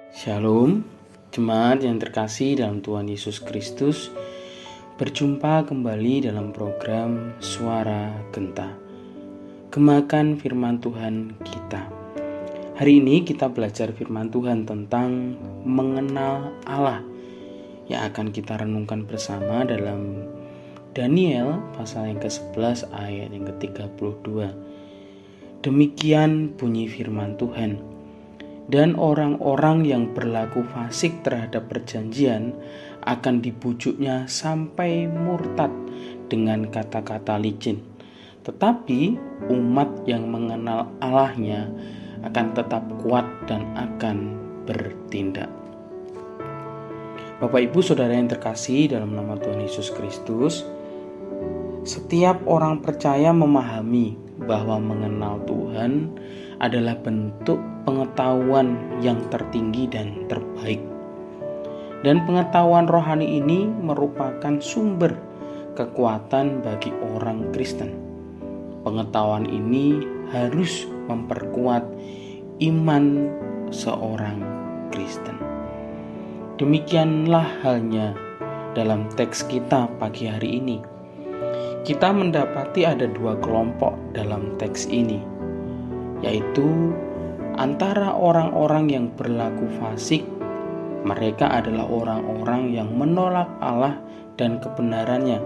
Shalom, jemaat yang terkasih dalam Tuhan Yesus Kristus. Berjumpa kembali dalam program Suara Genta, Gemakan firman Tuhan kita. Hari ini kita belajar firman Tuhan tentang mengenal Allah, yang akan kita renungkan bersama dalam Daniel pasal yang ke-11 ayat yang ke-32. Demikian bunyi firman Tuhan. Dan orang-orang yang berlaku fasik terhadap perjanjian akan dibujuknya sampai murtad dengan kata-kata licin. Tetapi umat yang mengenal Allahnya akan tetap kuat dan akan bertindak. Bapak Ibu Saudara yang terkasih dalam nama Tuhan Yesus Kristus, setiap orang percaya memahami bahwa mengenal Tuhan adalah bentuk pengetahuan yang tertinggi dan terbaik. Dan pengetahuan rohani ini merupakan sumber kekuatan bagi orang Kristen. Pengetahuan ini harus memperkuat iman seorang Kristen. Demikianlah halnya dalam teks kita pagi hari ini. Kita mendapati ada dua kelompok dalam teks ini, yaitu antara orang-orang yang berlaku fasik. Mereka adalah orang-orang yang menolak Allah dan kebenarannya.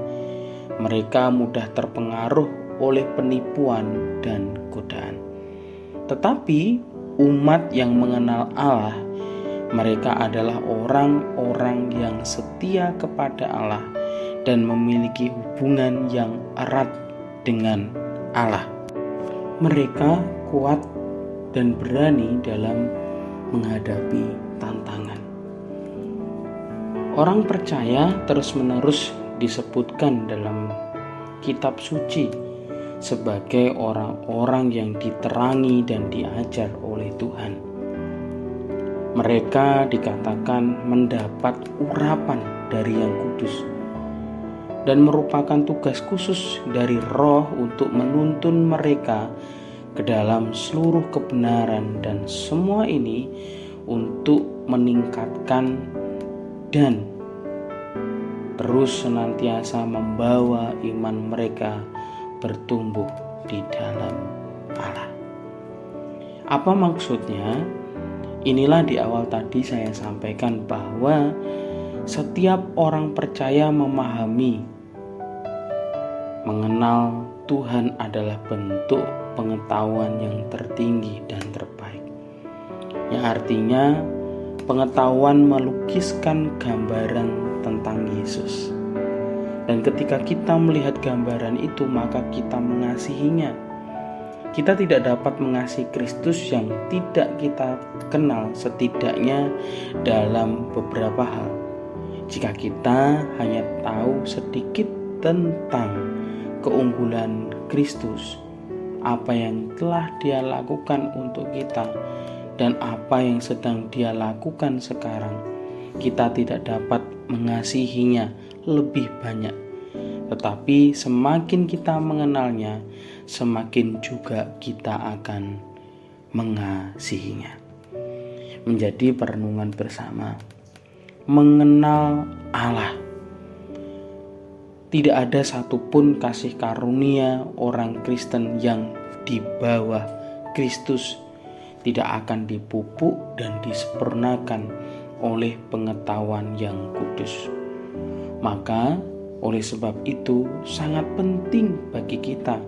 Mereka mudah terpengaruh oleh penipuan dan godaan. Tetapi umat yang mengenal Allah, mereka adalah orang-orang yang setia kepada Allah dan memiliki hubungan yang erat dengan Allah. Mereka kuat dan berani dalam menghadapi tantangan. Orang percaya terus-menerus disebutkan dalam kitab suci sebagai orang-orang yang diterangi dan diajar oleh Tuhan. Mereka dikatakan mendapat urapan dari Yang Kudus dan merupakan tugas khusus dari Roh untuk menuntun mereka ke dalam seluruh kebenaran, dan semua ini untuk meningkatkan dan terus senantiasa membawa iman mereka bertumbuh di dalam Allah. Apa maksudnya? Inilah di awal tadi saya sampaikan bahwa setiap orang percaya memahami mengenal Tuhan adalah bentuk pengetahuan yang tertinggi dan terbaik. Yang artinya pengetahuan melukiskan gambaran tentang Yesus. Dan ketika kita melihat gambaran itu, maka kita mengasihinya. Kita tidak dapat mengasihi Kristus yang tidak kita kenal, setidaknya dalam beberapa hal. Jika kita hanya tahu sedikit tentang keunggulan Kristus, apa yang telah Dia lakukan untuk kita, dan apa yang sedang Dia lakukan sekarang, kita tidak dapat mengasihinya lebih banyak. Tetapi semakin kita mengenalnya, semakin juga kita akan mengasihinya. Menjadi perenungan bersama. Mengenal Allah. Tidak ada satupun kasih karunia orang Kristen yang di bawah Kristus tidak akan dipupuk dan disempurnakan oleh pengetahuan yang kudus. Maka oleh sebab itu sangat penting bagi kita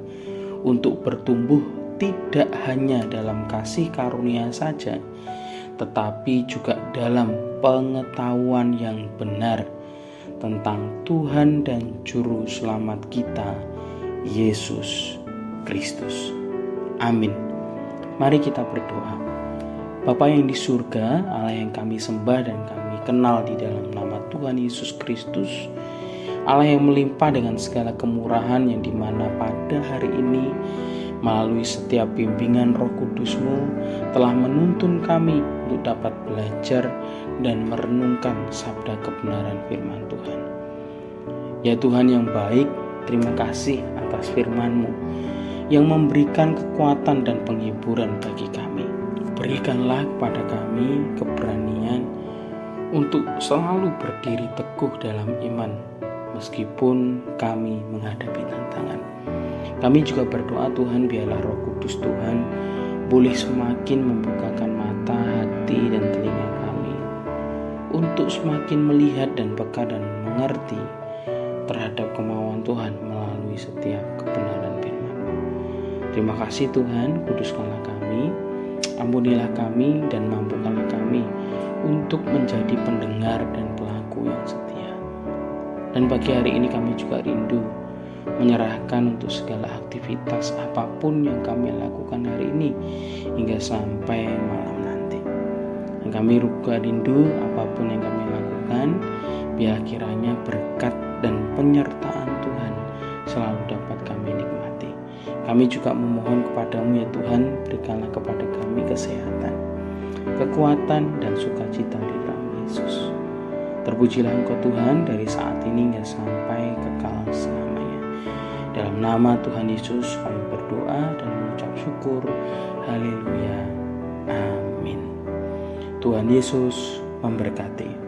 untuk bertumbuh tidak hanya dalam kasih karunia saja, tetapi juga dalam pengetahuan yang benar tentang Tuhan dan Juru Selamat kita, Yesus Kristus. Amin. Mari kita berdoa. Bapa yang di surga, Allah yang kami sembah dan kami kenal di dalam nama Tuhan Yesus Kristus, Allah yang melimpah dengan segala kemurahan, yang dimana pada hari ini melalui setiap bimbingan Roh Kudus-Mu telah menuntun kami untuk dapat belajar dan merenungkan sabda kebenaran firman Tuhan. Ya Tuhan yang baik, terima kasih atas firman-Mu yang memberikan kekuatan dan penghiburan bagi kami. Berikanlah kepada kami keberanian untuk selalu berdiri teguh dalam iman, meskipun kami menghadapi tantangan. Kami juga berdoa Tuhan, biarlah Roh Kudus Tuhan boleh semakin membukakan mata, hati, dan telinga kami untuk semakin melihat dan peka dan mengerti terhadap kemauan Tuhan melalui setiap kebenaran firman-Mu. Terima kasih Tuhan, kuduskanlah kami, ampunilah kami, dan mampukanlah kami untuk menjadi pendengar dan pelaku yang setia. Dan pagi hari ini kami juga rindu menyerahkan untuk segala aktivitas apapun yang kami lakukan hari ini hingga sampai malam nanti. Dan kami juga rindu apapun yang kami lakukan, biar kiranya berkat dan penyertaan Tuhan selalu dapat kami nikmati. Kami juga memohon kepadamu ya Tuhan, berikanlah kepada kami kesehatan, kekuatan, dan sukacita di dalam Yesus. Terpujilah Engkau Tuhan dari saat ini hingga sampai kekal selamanya. Dalam nama Tuhan Yesus kami berdoa dan mengucap syukur. Haleluya. Amin. Tuhan Yesus memberkati.